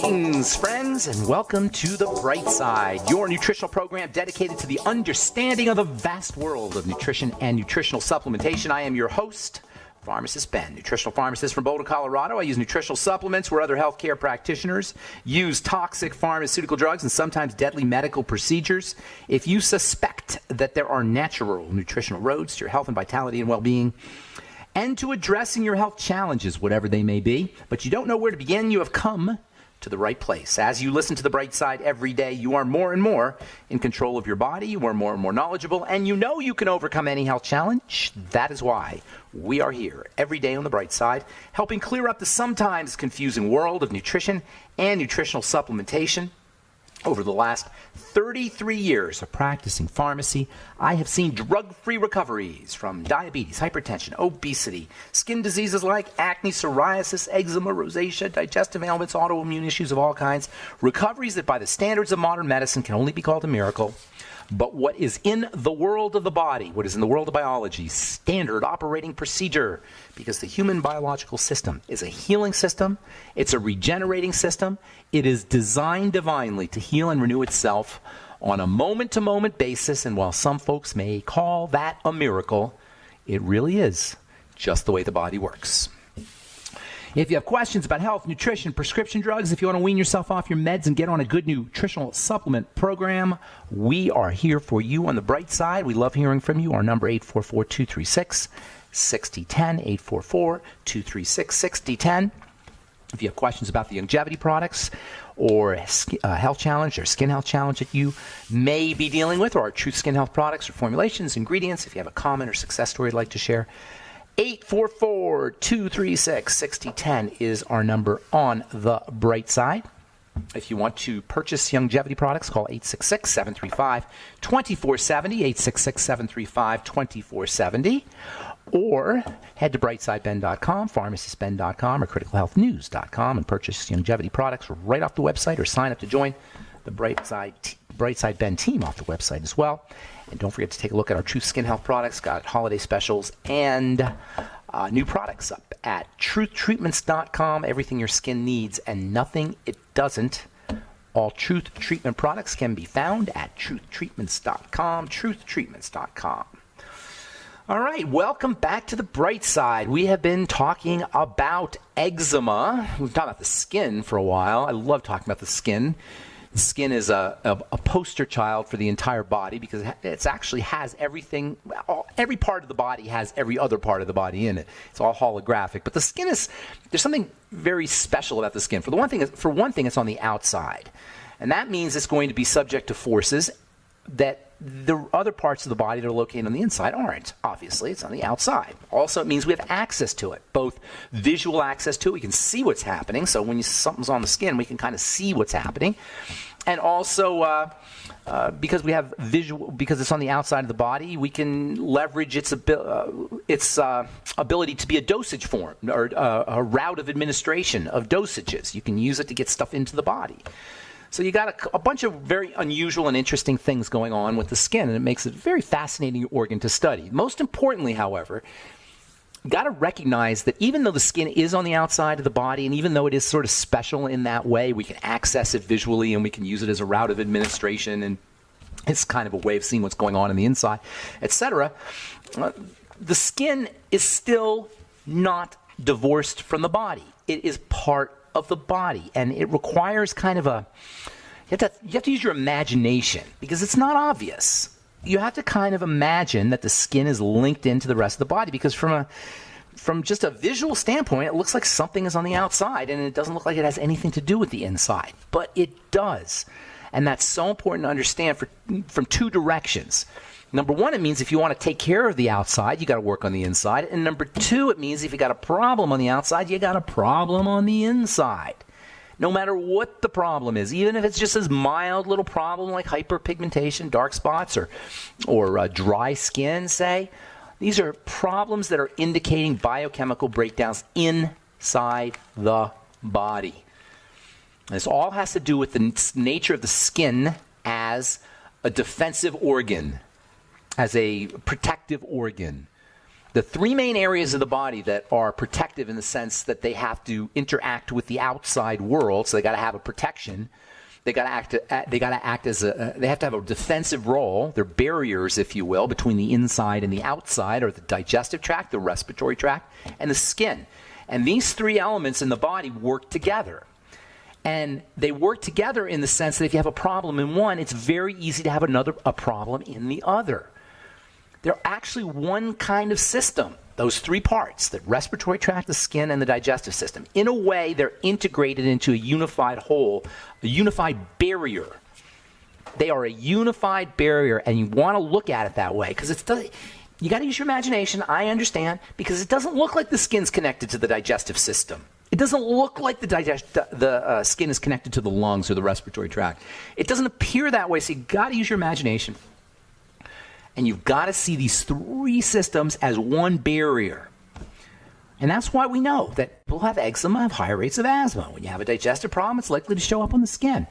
Greetings, friends, and welcome to The Bright Side, your nutritional program dedicated to the understanding of the vast world of nutrition and nutritional supplementation. I am your host, Pharmacist Ben, nutritional pharmacist from Boulder, Colorado. I use nutritional supplements where other healthcare practitioners use toxic pharmaceutical drugs and sometimes deadly medical procedures. If you suspect that there are natural nutritional roads to your health and vitality and well-being, and to addressing your health challenges, whatever they may be, but you don't know where to begin, you have come to the right place. As you listen to The Bright Side every day, you are more and more in control of your body, you are more and more knowledgeable, and you know you can overcome any health challenge. That is why we are here every day on The Bright Side, helping clear up the sometimes confusing world of nutrition and nutritional supplementation. Over the last 33 years of practicing pharmacy, I have seen drug-free recoveries from diabetes, hypertension, obesity, skin diseases like acne, psoriasis, eczema, rosacea, digestive ailments, autoimmune issues of all kinds. Recoveries that by the standards of modern medicine can only be called a miracle. But what is in the world of the body, what is in the world of biology, standard operating procedure, because the human biological system is a healing system, it's a regenerating system, it is designed divinely to heal and renew itself on a moment-to-moment basis, and while some folks may call that a miracle, it really is just the way the body works. If you have questions about health, nutrition, prescription drugs, if you want to wean yourself off your meds and get on a good nutritional supplement program, we are here for you on The Bright Side. We love hearing from you. Our number 844-236-6010, 844-236-6010. If you have questions about the longevity products or health challenge or skin health challenge that you may be dealing with, or our Truth Skin Health products or formulations, ingredients, if you have a comment or success story you'd like to share, 844-236-6010 is our number on The Bright Side. If you want to purchase longevity products, call 866-735-2470, 866-735-2470, or head to brightsideben.com, pharmacistben.com, or criticalhealthnews.com and purchase longevity products right off the website, or sign up to join the Bright Side Ben team off the website as well. And don't forget to take a look at our Truth Skin Health products. Got holiday specials and new products up at truthtreatments.com. Everything your skin needs and nothing it doesn't. All Truth Treatment products can be found at truthtreatments.com, truthtreatments.com. All right, welcome back to The Bright Side. We have been talking about eczema. We've talked about the skin for a while. I love talking about the skin. The skin is a poster child for the entire body because it actually has everything. Every part of the body has every other part of the body in it. It's all holographic. But the skin there's something very special about the skin. For one thing, it's on the outside. And that means it's going to be subject to forces that the other parts of the body that are located on the inside aren't. Obviously, it's on the outside. Also, it means we have access to it, both visual access to it. We can see what's happening. So when something's on the skin, we can kind of see what's happening. And also, because we have because it's on the outside of the body, we can leverage its ability to be a dosage form or a route of administration of dosages. You can use it to get stuff into the body. So you got a bunch of very unusual and interesting things going on with the skin, and it makes it a very fascinating organ to study. Most importantly, however, you got to recognize that even though the skin is on the outside of the body, and even though it is sort of special in that way, we can access it visually and we can use it as a route of administration, and it's kind of a way of seeing what's going on in the inside, etc. The skin is still not divorced from the body. It is part of the body, and it requires kind of you have to use your imagination because it's not obvious. You have to kind of imagine that the skin is linked into the rest of the body, because from just a visual standpoint, it looks like something is on the outside, and it doesn't look like it has anything to do with the inside, but it does. And that's so important to understand from two directions. Number one, it means if you want to take care of the outside, you got to work on the inside. And number two, it means if you got a problem on the outside, you got a problem on the inside. No matter what the problem is, even if it's just this mild little problem like hyperpigmentation, dark spots, or dry skin, say, these are problems that are indicating biochemical breakdowns inside the body. This all has to do with the nature of the skin as a defensive organ, as a protective organ. The three main areas of the body that are protective in the sense that they have to interact with the outside world, so they got to have a protection. They got to act as they have to have a defensive role. They're barriers, if you will, between the inside and the outside, or the digestive tract, the respiratory tract, and the skin. And these three elements in the body work together. And they work together in the sense that if you have a problem in one, it's very easy to have a problem in the other. They're actually one kind of system, those three parts, the respiratory tract, the skin, and the digestive system. In a way, they're integrated into a unified whole, a unified barrier. They are a unified barrier, and you want to look at it that way, because you got to use your imagination, I understand, because it doesn't look like the skin's connected to the digestive system. It doesn't look like the skin is connected to the lungs or the respiratory tract. It doesn't appear that way, so you got to use your imagination. And you've got to see these three systems as one barrier. And that's why we know that people who have eczema have higher rates of asthma. When you have a digestive problem, it's likely to show up on the skin.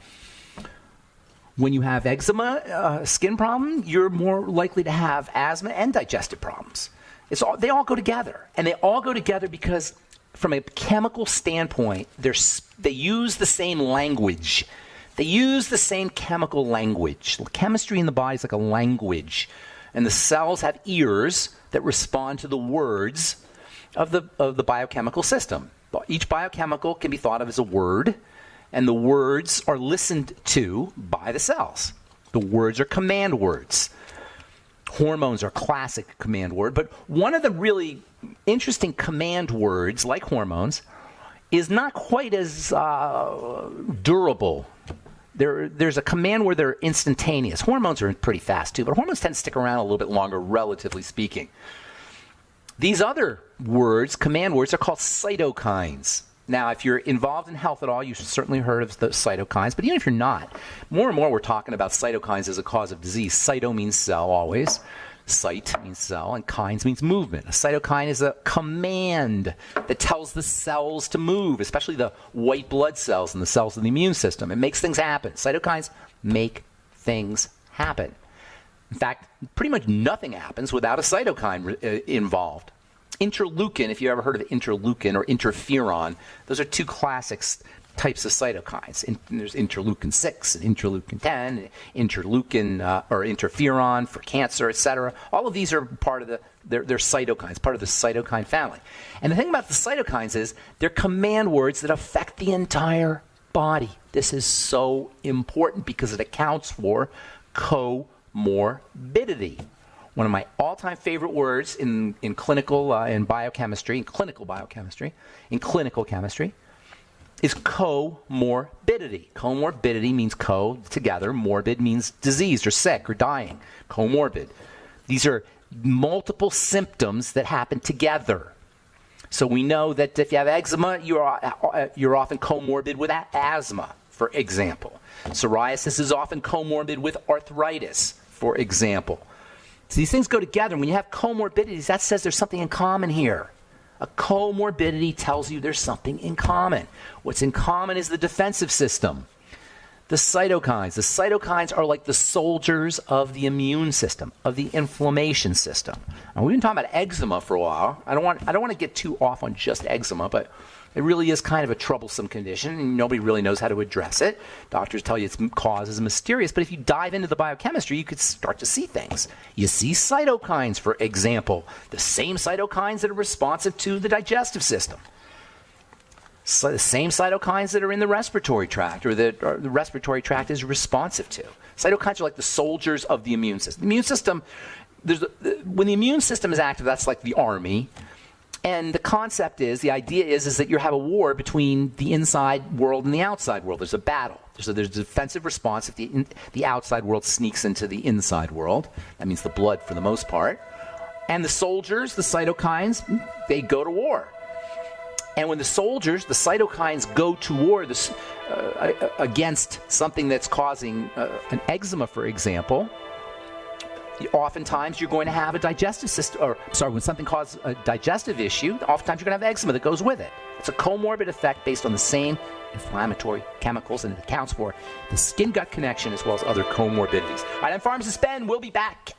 When you have eczema, skin problem, you're more likely to have asthma and digestive problems. They all go together. And they all go together because from a chemical standpoint, they use the same language. They use the same chemical language. Chemistry in the body is like a language. And the cells have ears that respond to the words of the biochemical system. Each biochemical can be thought of as a word, and the words are listened to by the cells. The words are command words. Hormones are classic command word, but one of the really interesting command words, like hormones, is not quite as durable. There's a command where they're instantaneous. Hormones are pretty fast too, but hormones tend to stick around a little bit longer, relatively speaking. These other words, command words, are called cytokines. Now, if you're involved in health at all, you've certainly heard of the cytokines, but even if you're not, more and more we're talking about cytokines as a cause of disease. Cyto means cell always. Cyte means cell, and kines means movement. A cytokine is a command that tells the cells to move, especially the white blood cells and the cells of the immune system. It makes things happen. Cytokines make things happen. In fact, pretty much nothing happens without a cytokine involved. Interleukin, if you ever heard of interleukin or interferon, those are two classic types of cytokines. There's interleukin 6 and interleukin 10, interleukin or interferon for cancer, etc. All of these are part of they're cytokines, part of the cytokine family. And the thing about the cytokines is they're command words that affect the entire body. This is so important because it accounts for comorbidity. One of my all-time favorite words in clinical chemistry is comorbidity. Comorbidity means together, morbid means diseased or sick or dying. Comorbid. These are multiple symptoms that happen together. So we know that if you have eczema, you're often comorbid with asthma, for example. Psoriasis is often comorbid with arthritis, for example. So these things go together. And when you have comorbidities, that says there's something in common here. A comorbidity tells you there's something in common. What's in common is the defensive system. The cytokines. The cytokines are like the soldiers of the immune system, of the inflammation system. Now, we've been talking about eczema for a while. I don't want to get too off on just eczema, but it really is kind of a troublesome condition, and nobody really knows how to address it. Doctors tell you its cause is mysterious, but if you dive into the biochemistry, you could start to see things. You see cytokines, for example, the same cytokines that are responsive to the digestive system. So the same cytokines that are in the respiratory tract, or the respiratory tract is responsive to. Cytokines are like the soldiers of the immune system. The immune system, when the immune system is active, that's like the army. And the concept is, the idea is that you have a war between the inside world and the outside world. There's a battle. There's a defensive response if the outside world sneaks into the inside world. That means the blood for the most part. And the soldiers, the cytokines, they go to war. And when the soldiers, the cytokines, go to war against something that's causing an eczema, for example, oftentimes you're going to have a digestive system, when something causes a digestive issue, oftentimes you're going to have eczema that goes with it. It's a comorbid effect based on the same inflammatory chemicals, and it accounts for the skin-gut connection as well as other comorbidities. All right, I'm Pharmacist Ben. We'll be back.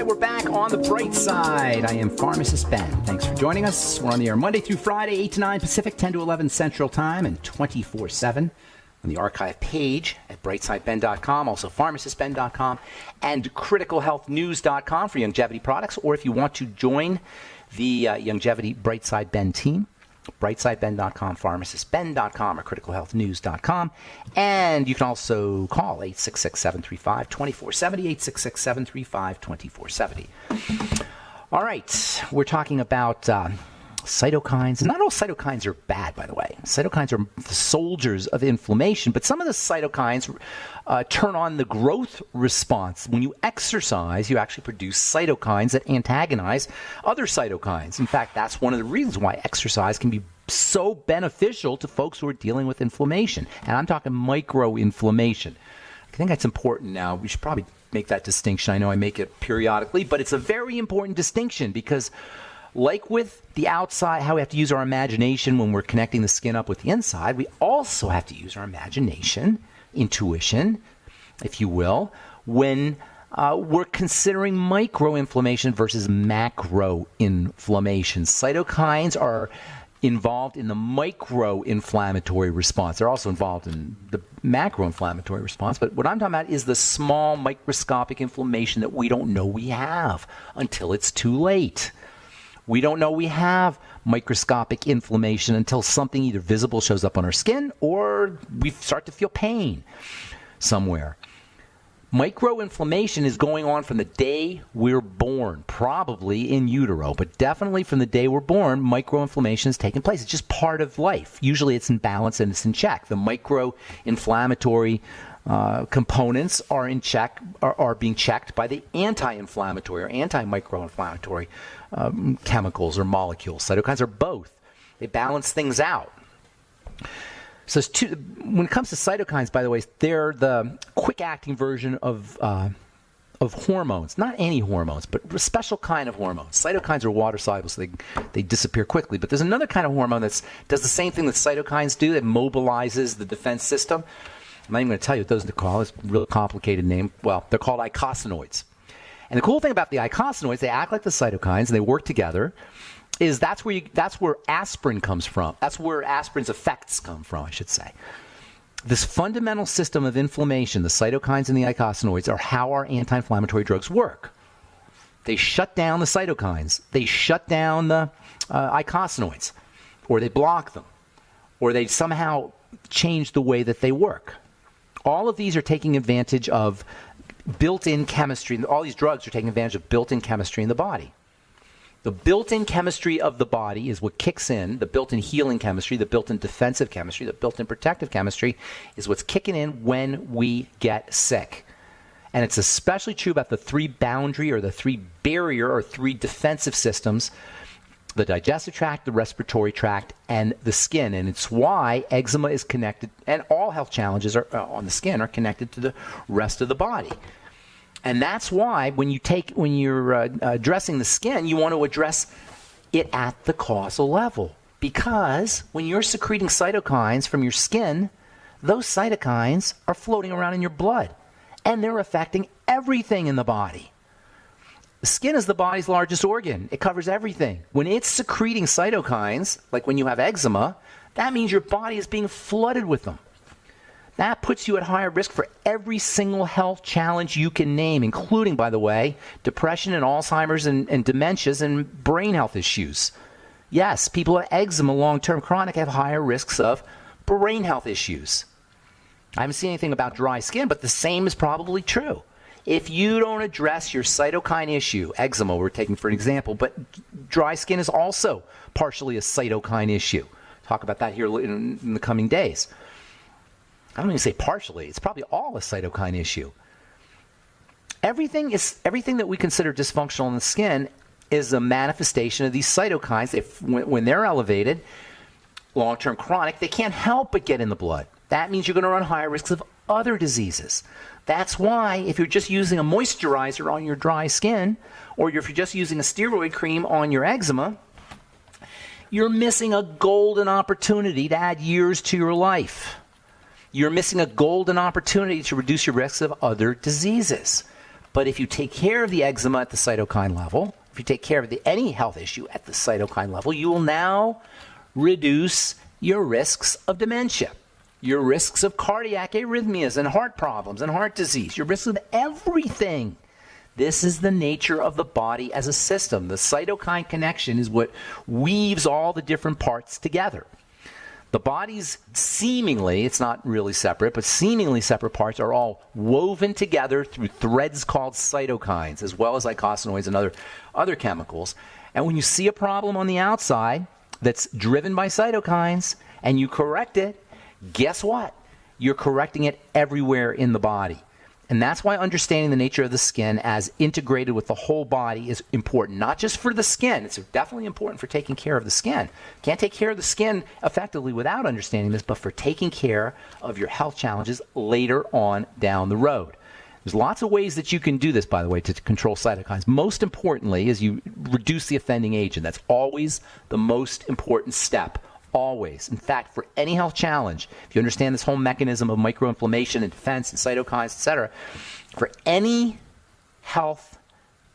right, we're back on the bright side. I am Pharmacist Ben. Thanks for joining us. We're on the air Monday through Friday, 8 to 9 Pacific, 10 to 11 Central Time, and 24/7 on the archive page at brightsideben.com, also pharmacistben.com, and criticalhealthnews.com for longevity products. Or if you want to join the longevity Brightside Ben team, brightsideben.com, pharmacistben.com, or criticalhealthnews.com. And you can also call 866-735-2470, 866-735-2470. All right, we're talking about cytokines. Not all cytokines are bad, by the way. Cytokines are the soldiers of inflammation, but some of the cytokines turn on the growth response. When you exercise, you actually produce cytokines that antagonize other cytokines. In fact, that's one of the reasons why exercise can be so beneficial to folks who are dealing with inflammation. And I'm talking microinflammation. I think that's important now. We should probably make that distinction. I know I make it periodically, but it's a very important distinction because like with the outside, how we have to use our imagination when we're connecting the skin up with the inside, we also have to use our imagination, intuition, if you will, when we're considering microinflammation versus macroinflammation. Cytokines are involved in the microinflammatory response. They're also involved in the macroinflammatory response. But what I'm talking about is the small microscopic inflammation that we don't know we have until it's too late. We don't know we have microscopic inflammation until something either visible shows up on our skin or we start to feel pain somewhere. Microinflammation is going on from the day we're born, probably in utero, but definitely from the day we're born, microinflammation is taking place. It's just part of life. Usually it's in balance and it's in check. The microinflammatory components are in check, are being checked by the anti-inflammatory or anti-microinflammatory chemicals or molecules. Cytokines are both. They balance things out. So when it comes to cytokines, by the way, they're the quick-acting version of hormones. Not any hormones, but a special kind of hormones. Cytokines are water-soluble, so they disappear quickly. But there's another kind of hormone that does the same thing that cytokines do, that mobilizes the defense system. I'm not even going to tell you what those are called. It's a real complicated name. Well, they're called eicosanoids. And the cool thing about the eicosanoids, they act like the cytokines, and they work together, is that's where aspirin comes from. That's where aspirin's effects come from, I should say. This fundamental system of inflammation, the cytokines and the eicosanoids, are how our anti-inflammatory drugs work. They shut down the cytokines. They shut down the eicosanoids, or they block them, or they somehow change the way that they work. All of these are taking advantage of built-in chemistry. All these drugs are taking advantage of built-in chemistry in the body. The built-in chemistry of the body is what kicks in. The built-in healing chemistry, the built-in defensive chemistry, the built-in protective chemistry is what's kicking in when we get sick. And it's especially true about the three boundary or the three barrier or three defensive systems: the digestive tract, the respiratory tract, and the skin. And it's why eczema is connected, and all health challenges on the skin are connected to the rest of the body. And that's why when you're addressing the skin, you want to address it at the causal level. Because when you're secreting cytokines from your skin, those cytokines are floating around in your blood, and they're affecting everything in the body. The skin is the body's largest organ. It covers everything. When it's secreting cytokines, like when you have eczema, that means your body is being flooded with them. That puts you at higher risk for every single health challenge you can name, including, by the way, depression and Alzheimer's and dementias and brain health issues. Yes, people with eczema, long-term chronic, have higher risks of brain health issues. I haven't seen anything about dry skin, but the same is probably true. If you don't address your cytokine issue, eczema we're taking for an example, but dry skin is also partially a cytokine issue. Talk about that here in the coming days. I don't even say partially. It's probably all a cytokine issue. Everything that we consider dysfunctional in the skin is a manifestation of these cytokines. When they're elevated, long-term chronic, they can't help but get in the blood. That means you're going to run higher risks of other diseases. That's why if you're just using a moisturizer on your dry skin, or if you're just using a steroid cream on your eczema, you're missing a golden opportunity to add years to your life. You're missing a golden opportunity to reduce your risks of other diseases. But if you take care of the eczema at the cytokine level, if you take care of any health issue at the cytokine level, you will now reduce your risks of dementia, your risks of cardiac arrhythmias and heart problems and heart disease, your risks of everything. This is the nature of the body as a system. The cytokine connection is what weaves all the different parts together. The body's seemingly, it's not really separate, but seemingly separate parts are all woven together through threads called cytokines, as well as eicosanoids and other chemicals. And when you see a problem on the outside that's driven by cytokines and you correct it, guess what? You're correcting it everywhere in the body. And that's why understanding the nature of the skin as integrated with the whole body is important, not just for the skin. It's definitely important for taking care of the skin. Can't take care of the skin effectively without understanding this, but for taking care of your health challenges later on down the road. There's lots of ways that you can do this, by the way, to control cytokines. Most importantly is you reduce the offending agent. That's always the most important step. Always. In fact, for any health challenge, if you understand this whole mechanism of microinflammation and defense and cytokines, etc., for any health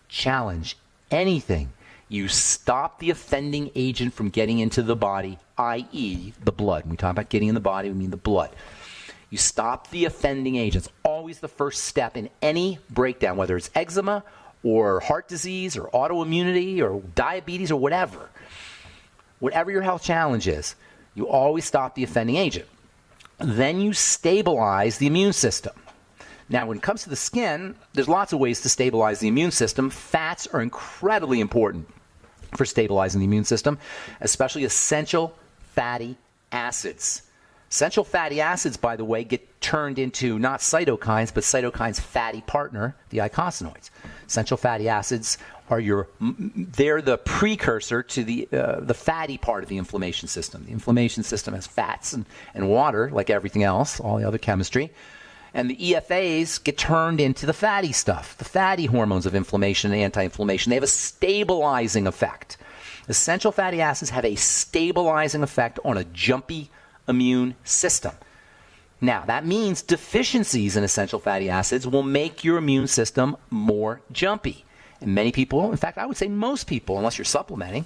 challenge, anything, you stop the offending agent from getting into the body, i.e. the blood. When we talk about getting in the body, we mean the blood. You stop the offending agent. It's always the first step in any breakdown, whether it's eczema or heart disease or autoimmunity or diabetes or whatever. Whatever your health challenge is, you always stop the offending agent. Then you stabilize the immune system. Now, when it comes to the skin, there's lots of ways to stabilize the immune system. Fats are incredibly important for stabilizing the immune system, especially essential fatty acids. Essential fatty acids, by the way, get turned into not cytokines, but cytokines' fatty partner, the eicosanoids. Essential fatty acids are they're the precursor to the fatty part of the inflammation system. The inflammation system has fats and water, like everything else, all the other chemistry. And the EFAs get turned into the fatty stuff, the fatty hormones of inflammation and anti-inflammation. They have a stabilizing effect. Essential fatty acids have a stabilizing effect on a jumpy immune system. Now, that means deficiencies in essential fatty acids will make your immune system more jumpy. And many people, in fact, I would say most people, unless you're supplementing,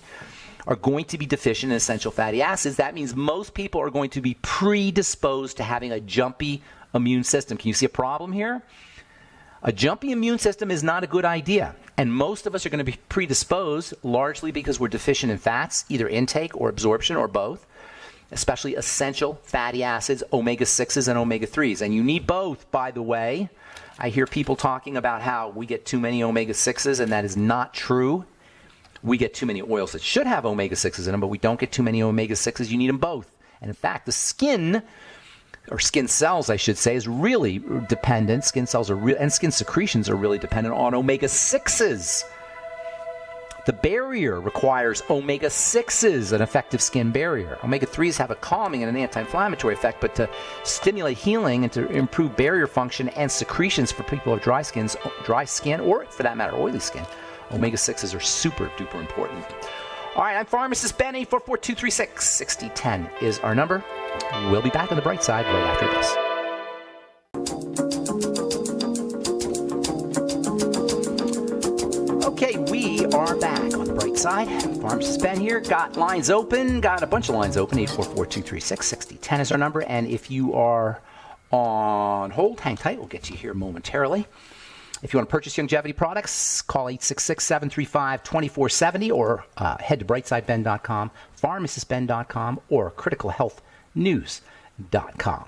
are going to be deficient in essential fatty acids. That means most people are going to be predisposed to having a jumpy immune system. Can you see a problem here? A jumpy immune system is not a good idea. And most of us are going to be predisposed largely because we're deficient in fats, either intake or absorption or both, especially essential fatty acids, omega-6s and omega-3s. And you need both, by the way. I hear people talking about how we get too many omega-6s, and that is not true. We get too many oils that should have omega-6s in them, but we don't get too many omega-6s. You need them both. And in fact, the skin, or skin cells, I should say, is really dependent. Skin cells are and skin secretions are really dependent on omega-6s. The barrier requires omega-6s, an effective skin barrier. Omega-3s have a calming and an anti-inflammatory effect, but to stimulate healing and to improve barrier function and secretions for people with dry skin, or for that matter, oily skin, omega-6s are super duper important. All right, I'm Pharmacist Ben. 844-236-6010 is our number. We'll be back on the bright side right after this. Okay, we are back on the bright side. Pharmacist Ben here. Got lines open. Got a bunch of lines open. 844-236-6010 is our number. And if you are on hold, hang tight. We'll get you here momentarily. If you want to purchase longevity products, call 866-735-2470 or head to brightsideben.com, pharmacistben.com, or criticalhealthnews.com.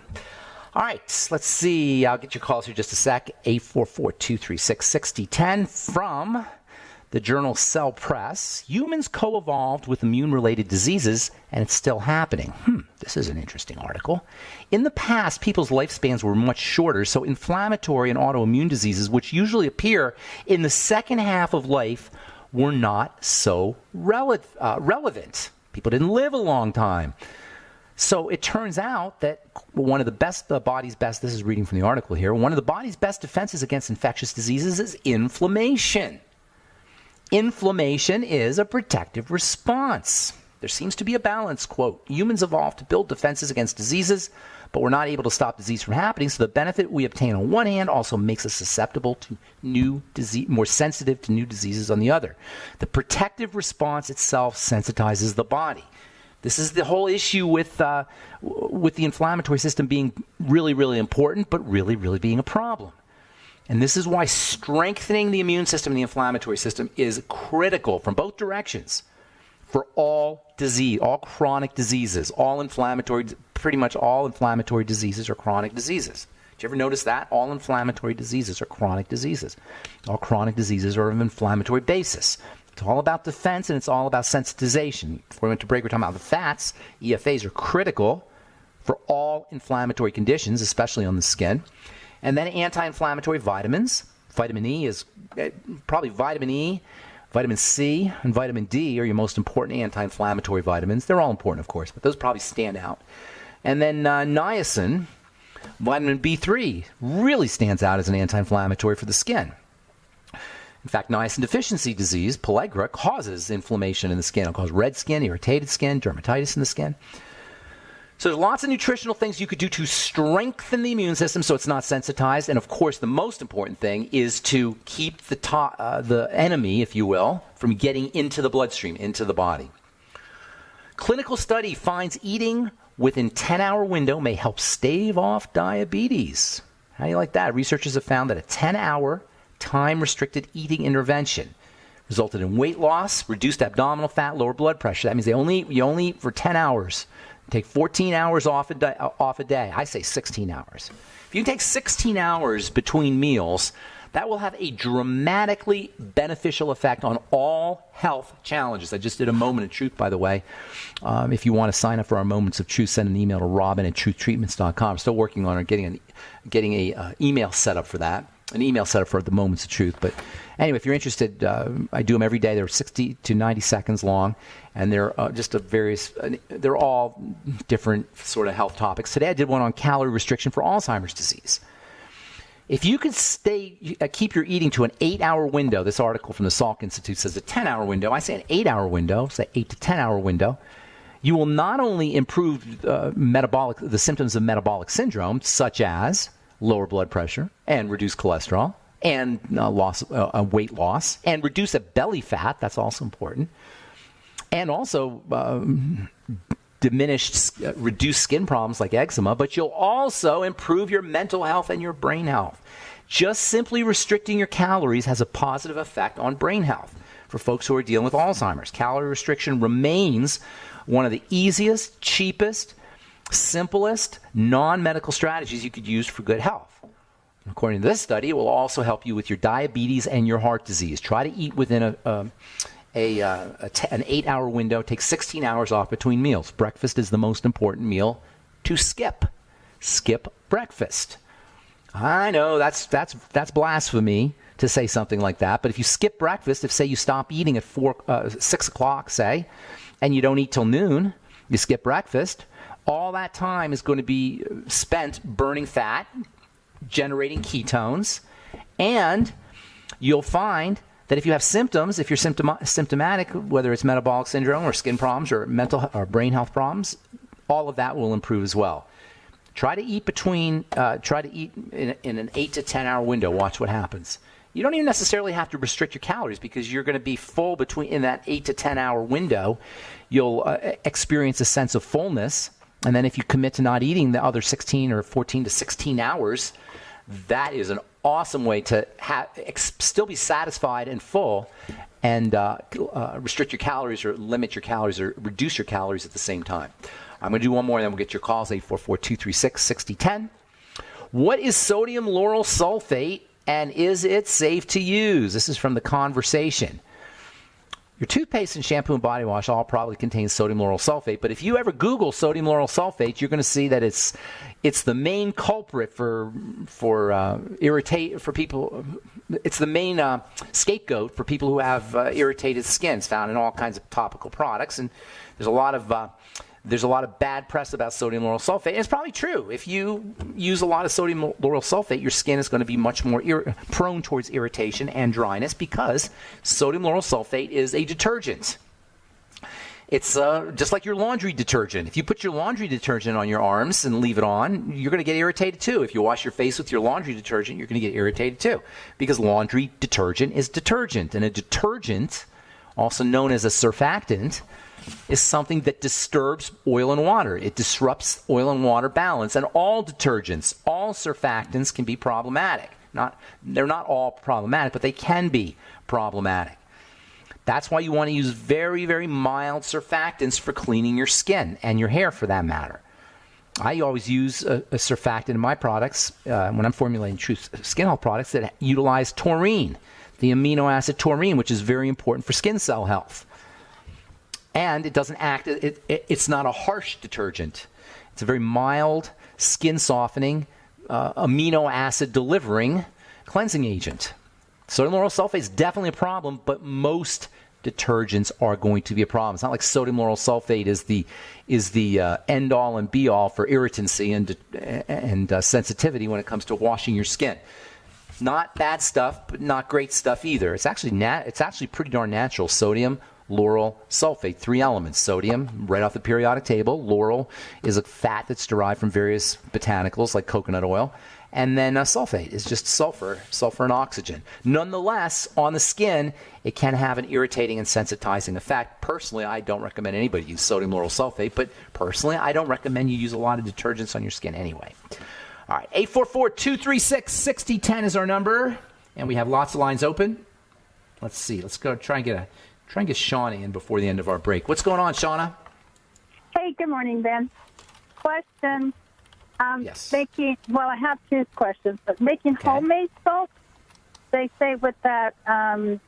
All right, let's see. I'll get your calls here in just a sec. 844-236-6010 from the journal Cell Press. Humans co-evolved with immune-related diseases, and it's still happening. This is an interesting article. In the past, people's lifespans were much shorter, so inflammatory and autoimmune diseases, which usually appear in the second half of life, were not so relevant. People didn't live a long time. So it turns out that one of the body's best, this is reading from the article here, one of the body's best defenses against infectious diseases is inflammation. Inflammation is a protective response. There seems to be a balance, quote, humans evolved to build defenses against diseases, but we're not able to stop disease from happening. So the benefit we obtain on one hand also makes us susceptible to new disease, more sensitive to new diseases on the other. The protective response itself sensitizes the body. This is the whole issue with the inflammatory system being really, really important, but really, really being a problem. And this is why strengthening the immune system and the inflammatory system is critical from both directions for all disease, all chronic diseases, pretty much all inflammatory diseases are chronic diseases. Did you ever notice that? All inflammatory diseases are chronic diseases. All chronic diseases are of an inflammatory basis. It's all about defense and it's all about sensitization. Before we went to break, we were talking about the fats. EFAs are critical for all inflammatory conditions, especially on the skin. And then anti-inflammatory vitamins. Vitamin E is probably vitamin E, vitamin C, and vitamin D are your most important anti-inflammatory vitamins. They're all important, of course, but those probably stand out. And then niacin, vitamin B3, really stands out as an anti-inflammatory for the skin. In fact, niacin deficiency disease, pellagra, causes inflammation in the skin. It'll cause red skin, irritated skin, dermatitis in the skin. So there's lots of nutritional things you could do to strengthen the immune system so it's not sensitized. And of course, the most important thing is to keep the enemy, if you will, from getting into the bloodstream, into the body. Clinical study finds eating within 10-hour window may help stave off diabetes. How do you like that? Researchers have found that a 10-hour time-restricted eating intervention resulted in weight loss, reduced abdominal fat, lower blood pressure. That means you only eat for 10 hours. Take 14 hours off a day. I say 16 hours. If you take 16 hours between meals, that will have a dramatically beneficial effect on all health challenges. I just did a Moment of Truth, by the way. If you want to sign up for our Moments of Truth, send an email to robin@truthtreatments.com. I'm still working on getting a email set up for that. An email set up for the Moments of Truth. But anyway, if you're interested, I do them every day. They're 60 to 90 seconds long, and they're they're all different sort of health topics. Today I did one on calorie restriction for Alzheimer's disease. If you could keep your eating to an 8-hour window, this article from the Salk Institute says a 10-hour window. I say an 8-hour window, say 8 to 10-hour window. You will not only improve the symptoms of metabolic syndrome, such as lower blood pressure and reduce cholesterol and weight loss and reduce a belly fat. That's also important. And also reduce skin problems like eczema, but you'll also improve your mental health and your brain health. Just simply restricting your calories has a positive effect on brain health. For folks who are dealing with Alzheimer's, calorie restriction remains one of the easiest, cheapest, simplest non-medical strategies you could use for good health. According to this study, it will also help you with your diabetes and your heart disease. Try to eat within an 8-hour window. Take 16 hours off between meals. Breakfast is the most important meal to skip. Skip breakfast. I know that's blasphemy to say something like that, but if you skip breakfast, if say you stop eating at 6 o'clock, say, and you don't eat till noon, you skip breakfast, all that time is going to be spent burning fat, generating ketones, and you'll find that if you have symptoms, if you're symptomatic, whether it's metabolic syndrome or skin problems or mental or brain health problems, all of that will improve as well. Try to eat in an 8 to 10 hour window. Watch what happens. You don't even necessarily have to restrict your calories because you're going to be full in that 8 to 10 hour window. You'll experience a sense of fullness. And then if you commit to not eating the other 16 or 14 to 16 hours, that is an awesome way to still be satisfied and full and restrict your calories or limit your calories or reduce your calories at the same time. I'm going to do one more and then we'll get your calls, 844-236-6010. What is sodium lauryl sulfate and is it safe to use? This is from The Conversation. Your toothpaste and shampoo and body wash all probably contain sodium lauryl sulfate, but if you ever Google sodium lauryl sulfate, you're going to see that it's the main culprit for people. It's the main scapegoat for people who have irritated skin. It's found in all kinds of topical products, and there's a lot of bad press about sodium lauryl sulfate. And it's probably true. If you use a lot of sodium lauryl sulfate, your skin is going to be much more prone towards irritation and dryness because sodium lauryl sulfate is a detergent. It's just like your laundry detergent. If you put your laundry detergent on your arms and leave it on, you're going to get irritated too. If you wash your face with your laundry detergent, you're going to get irritated too, because laundry detergent is detergent. And a detergent, also known as a surfactant, is something that disturbs oil and water. It disrupts oil and water balance. And all detergents, all surfactants can be problematic. They're not all problematic, but they can be problematic. That's why you want to use very, very mild surfactants for cleaning your skin and your hair, for that matter. I always use a surfactant in my products when I'm formulating true skin health products that utilize taurine, the amino acid taurine, which is very important for skin cell health. And it doesn't act, it's not a harsh detergent. It's a very mild, skin softening, amino acid delivering cleansing agent. Sodium lauryl sulfate is definitely a problem, but most detergents are going to be a problem. It's not like sodium lauryl sulfate is the end all and be all for irritancy and sensitivity when it comes to washing your skin. Not bad stuff, but not great stuff either. It's actually pretty darn natural. Sodium lauryl sulfate, 3 elements. Sodium, right off the periodic table. Lauryl is a fat that's derived from various botanicals like coconut oil. And then sulfate is just sulfur and oxygen. Nonetheless, on the skin, it can have an irritating and sensitizing effect. Personally, I don't recommend anybody use sodium lauryl sulfate, but personally, I don't recommend you use a lot of detergents on your skin anyway. All right, 844-236-6010 is our number, and we have lots of lines open. Let's see. Let's go try and get Shauna in before the end of our break. What's going on, Shauna? Hey, good morning, Ben. Question. Yes. I have 2 questions. But making homemade soap, they say with that the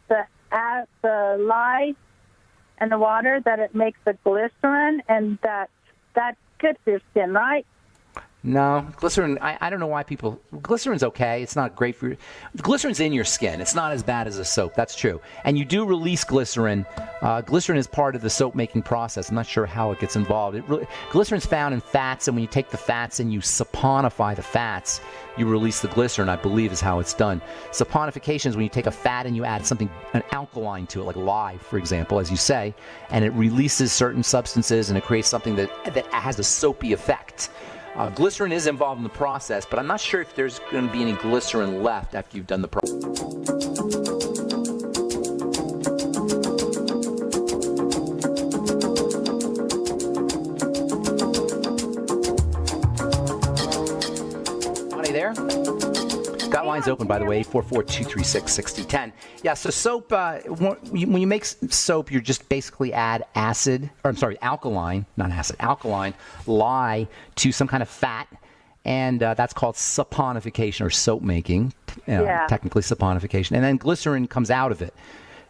lye and the water that it makes the glycerin, and that's good for your skin, right? No, glycerin, I don't know why people... Glycerin's okay. It's not great for... Glycerin's in your skin. It's not as bad as a soap. That's true. And you do release glycerin. Glycerin is part of the soap-making process. I'm not sure how it gets involved. Glycerin's found in fats, and when you take the fats and you saponify the fats, you release the glycerin, I believe, is how it's done. Saponification is when you take a fat and you add an alkaline to it, like lye, for example, as you say, and it releases certain substances, and it creates something that has a soapy effect. Glycerin is involved in the process, but I'm not sure if there's going to be any glycerin left after you've done the process. Are you there? Got lines open, by the way, 844-236-6010. Yeah, so soap, when you make soap, you just basically add alkaline lye to some kind of fat, and that's called saponification or soap making, technically saponification. And then glycerin comes out of it.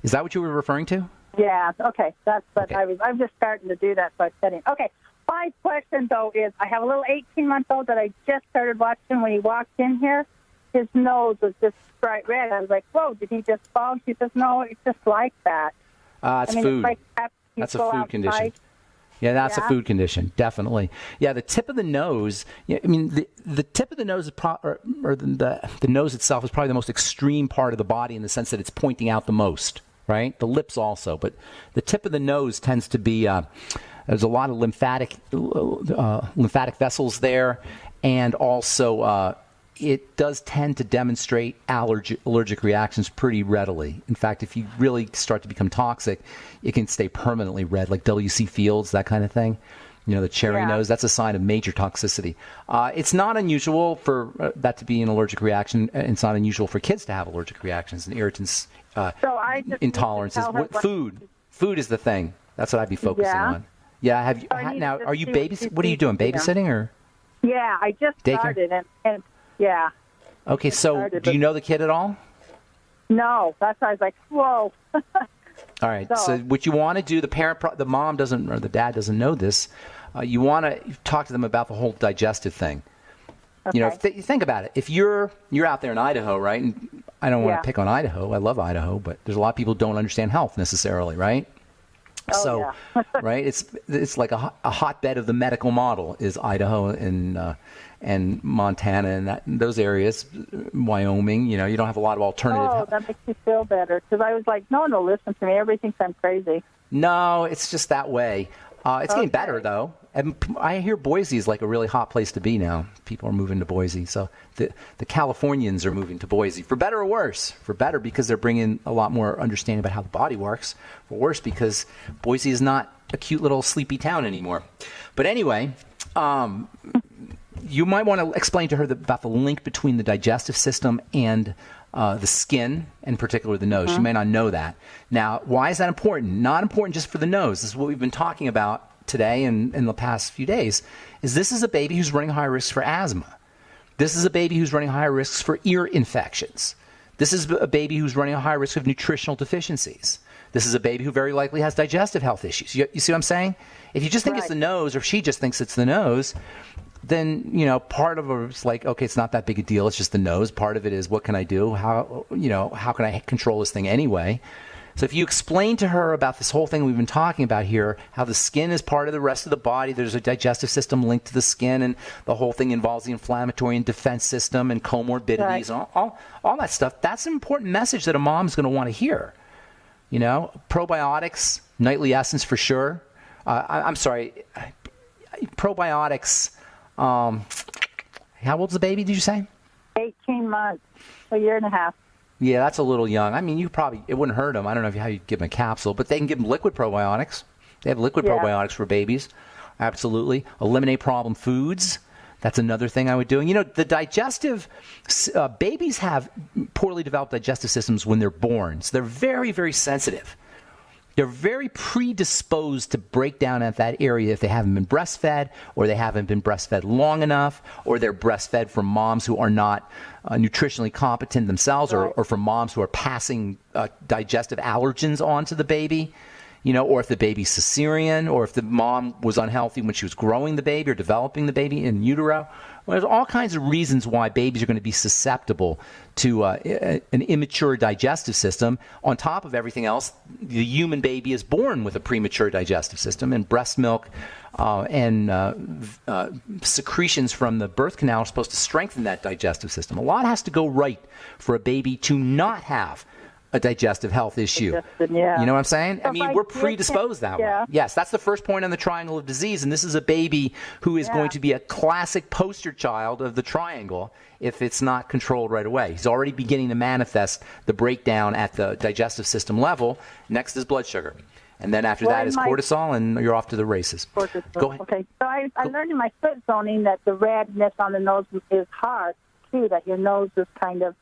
Is that what you were referring to? Yeah, okay. That's what Okay. I'm just starting to do that, so I'm studying. Okay, my question, though, is I have a little 18-month-old that I just started watching when he walked in here. His nose was just bright red. I was like, whoa, did he just fall? She says, no, it's just like that. It's food. It's like That's a food condition. Yeah, that's a food condition, definitely. Yeah, the tip of the nose. Yeah, I mean, the tip of the nose is the nose itself is probably the most extreme part of the body in the sense that it's pointing out the most, right? The lips also, but the tip of the nose tends to be. There's a lot of lymphatic vessels there, and also. It does tend to demonstrate allergic reactions pretty readily. In fact, if you really start to become toxic, it can stay permanently red, like W.C. Fields, that kind of thing. You know, the cherry nose, that's a sign of major toxicity. It's not unusual for that to be an allergic reaction. It's not unusual for kids to have allergic reactions and irritants, intolerances. Food is the thing. That's what I'd be focusing on. Yeah. Now, are you babysitting? What are you doing, babysitting or? Yeah, I just started, and yeah. Okay, so do you know the kid at all? No, that's why I was like, whoa. All right. So what you want to do, the mom doesn't or the dad doesn't know this. You want to talk to them about the whole digestive thing. Okay. You know, you think about it. If you're out there in Idaho, right? And I don't want to pick on Idaho. I love Idaho, but there's a lot of people who don't understand health necessarily, right? Right? It's like a hotbed of the medical model is Idaho and Montana and those areas, Wyoming. You don't have a lot of alternative. Oh, that makes me feel better because I was like, no one will listen to me. Everybody thinks I'm crazy. No, it's just that way. It's getting better, though. And I hear Boise is like a really hot place to be now. People are moving to Boise. So the Californians are moving to Boise, for better or worse. For better because they're bringing a lot more understanding about how the body works. For worse because Boise is not a cute little sleepy town anymore. But anyway, you might want to explain to her about the link between the digestive system and the skin, in particular the nose. She may not know that. Now, why is that important? Not important just for the nose. This is what we've been talking about today and in the past few days, is this is a baby who's running high risks for asthma. This is a baby who's running high risks for ear infections. This is a baby who's running a high risk of nutritional deficiencies. This is a baby who very likely has digestive health issues. You see what I'm saying? If you just think it's the nose, or if she just thinks it's the nose, then, part of it's like, okay, it's not that big a deal. It's just the nose. Part of it is, what can I do? How can I control this thing anyway? So if you explain to her about this whole thing we've been talking about here, how the skin is part of the rest of the body, there's a digestive system linked to the skin, and the whole thing involves the inflammatory and defense system and comorbidities, and all that stuff, that's an important message that a mom's going to want to hear. Probiotics, nightly essence for sure. I'm sorry, probiotics. How old's the baby, did you say? 18 months, a year and a half. Yeah, that's a little young. I mean, it wouldn't hurt them. I don't know how you give them a capsule, but they can give them liquid probiotics. They have liquid probiotics for babies. Absolutely. Eliminate problem foods. That's another thing I would do. The digestive, babies have poorly developed digestive systems when they're born. So they're very, very sensitive. They're very predisposed to break down at that area if they haven't been breastfed, or they haven't been breastfed long enough, or they're breastfed from moms who are not nutritionally competent themselves, or from moms who are passing digestive allergens on to the baby, or if the baby's cesarean, or if the mom was unhealthy when she was growing the baby or developing the baby in utero. Well, there's all kinds of reasons why babies are going to be susceptible to an immature digestive system. On top of everything else, the human baby is born with a premature digestive system, and breast milk and secretions from the birth canal are supposed to strengthen that digestive system. A lot has to go right for a baby to not have a digestive health issue. You know what I'm saying? So we're predisposed that way. Yes, that's the first point on the triangle of disease, and this is a baby who is going to be a classic poster child of the triangle if it's not controlled right away. He's already beginning to manifest the breakdown at the digestive system level. Next is blood sugar. And then after that is cortisol, and you're off to the races. Cortisol. Go ahead. Okay. So I learned in my foot zoning that the redness on the nose is heart, too, that your nose is kind of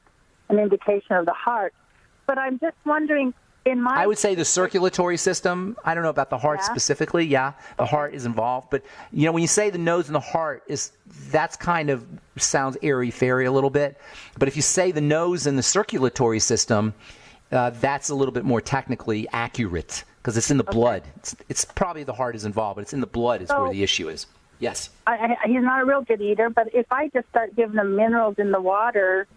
an indication of the heart. But I'm just wondering, I would say the circulatory system. I don't know about the heart specifically. Yeah, the heart is involved. But, when you say the nose and the heart, that's kind of sounds airy-fairy a little bit. But if you say the nose and the circulatory system, that's a little bit more technically accurate because it's in the blood. It's probably the heart is involved, but it's in the blood is where the issue is. Yes. He's not a real good eater, but if I just start giving him minerals in the water,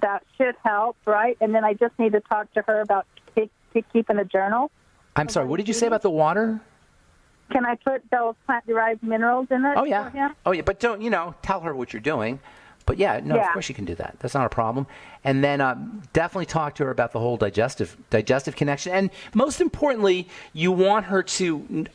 that should help, right? And then I just need to talk to her about keeping a journal. I'm sorry, what did you say about the water? Can I put those plant-derived minerals in it? Oh, yeah. But don't, tell her what you're doing. But, of course you can do that. That's not a problem. And then definitely talk to her about the whole digestive connection. And most importantly, you want her to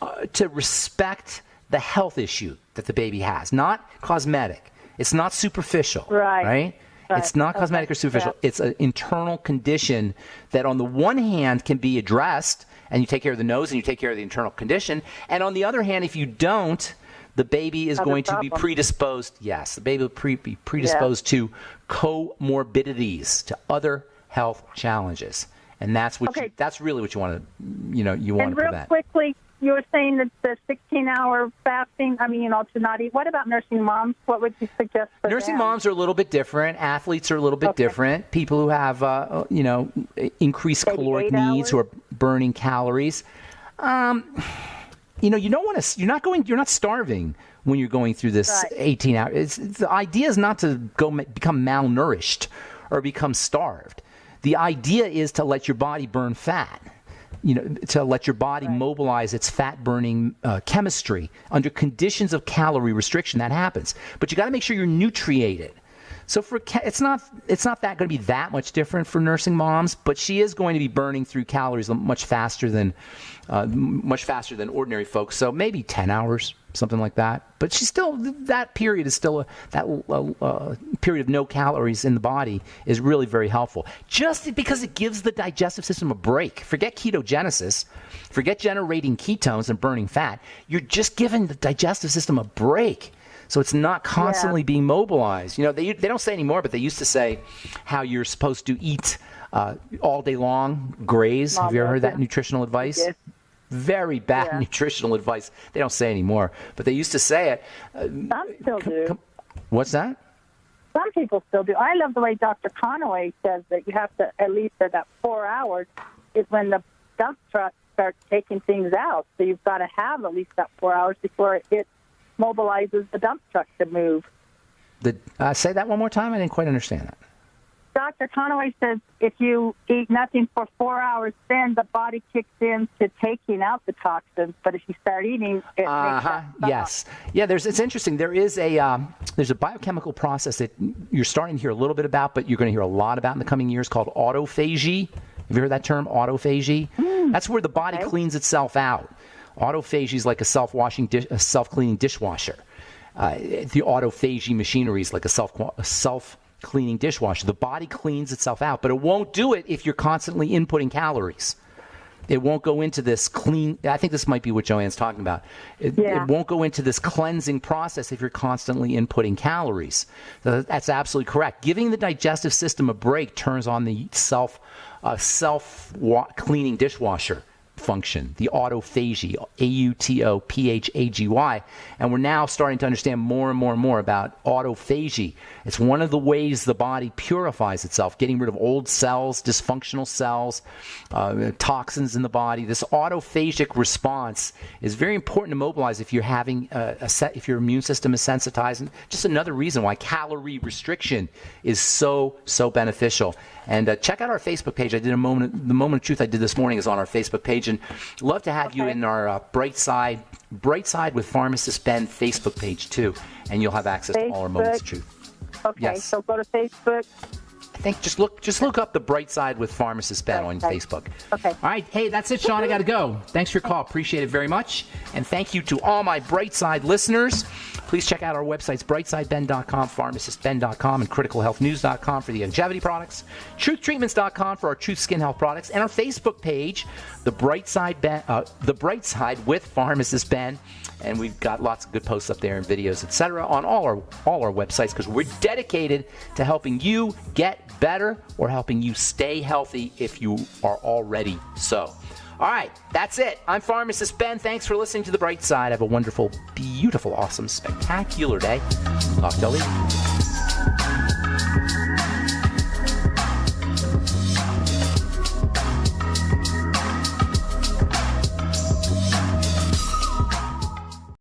respect the health issue that the baby has, not cosmetic. It's not superficial, right? It's not cosmetic or superficial. Yeah. It's an internal condition that on the one hand can be addressed, and you take care of the nose and you take care of the internal condition. And on the other hand, if you don't, the baby is going to be predisposed. Yes, the baby will be predisposed to comorbidities, to other health challenges. And that's that's really what you want to, you want to prevent. And real quickly, you were saying that the 16-hour fasting, to not eat. What about nursing moms? What would you suggest for Nursing them? moms are a little bit different. Athletes are a little bit different. People who have, increased caloric needs, who are burning calories. You don't want to. You're not starving when you're going through this 18 hours. The idea is not to become malnourished or become starved. The idea is to let your body burn fat. To let your body mobilize its fat-burning chemistry. Under conditions of calorie restriction, that happens. But you got to make sure you're nutriated. So it's not that going to be that much different for nursing moms, but she is going to be burning through calories much faster than ordinary folks. So maybe 10 hours, something like that. But that period is still that period of no calories in the body is really very helpful. Just because it gives the digestive system a break. Forget ketogenesis, forget generating ketones and burning fat. You're just giving the digestive system a break. So it's not constantly being mobilized. They don't say anymore, but they used to say how you're supposed to eat all day long, graze. Have you ever heard that nutritional advice? Yes. Very bad nutritional advice. They don't say anymore, but they used to say it. Some still do. What's that? Some people still do. I love the way Dr. Conaway says that you have to, at least for that 4 hours, is when the dump truck starts taking things out. So you've got to have at least that 4 hours before it mobilizes the dump truck to move. Say that one more time. I didn't quite understand that. Dr. Conaway says if you eat nothing for 4 hours, then the body kicks in to taking out the toxins. But if you start eating, it makes that stop. Yes. Yeah, it's interesting. There's a biochemical process that you're starting to hear a little bit about, but you're going to hear a lot about in the coming years called autophagy. Have you heard that term, autophagy? That's where the body cleans itself out. Autophagy is like a self-cleaning dishwasher. The autophagy machinery is like a self-cleaning dishwasher. The body cleans itself out, but it won't do it if you're constantly inputting calories. It won't go into this I think this might be what Joanne's talking about. It won't go into this cleansing process if you're constantly inputting calories. So that's absolutely correct. Giving the digestive system a break turns on the self-cleaning dishwasher function, the autophagy, AUTOPHAGY, and we're now starting to understand more and more and more about autophagy. It's one of the ways the body purifies itself, getting rid of old cells, dysfunctional cells, toxins in the body. This autophagic response is very important to mobilize if you're having if your immune system is sensitized. And just another reason why calorie restriction is so beneficial. And check out our Facebook page. The Moment of Truth I did this morning is on our Facebook page. And love to have you in our Bright Side with Pharmacist Ben Facebook page too. And you'll have access to all our Moments of Truth. Okay, so go to Facebook. I think just look up the Bright Side with Pharmacist Ben on Facebook. Okay. All right. Hey, that's it, Sean. I got to go. Thanks for your call. Appreciate it very much. And thank you to all my Bright Side listeners. Please check out our websites, brightsideben.com, pharmacistben.com, and criticalhealthnews.com for the longevity products, truthtreatments.com for our Truth Skin Health products, and our Facebook page, The Bright Side with Pharmacist Ben. And we've got lots of good posts up there and videos, etc., on all our websites, because we're dedicated to helping you get better or helping you stay healthy if you are already so. All right, that's it. I'm Pharmacist Ben. Thanks for listening to The Bright Side. Have a wonderful, beautiful, awesome, spectacular day. Talk to you later.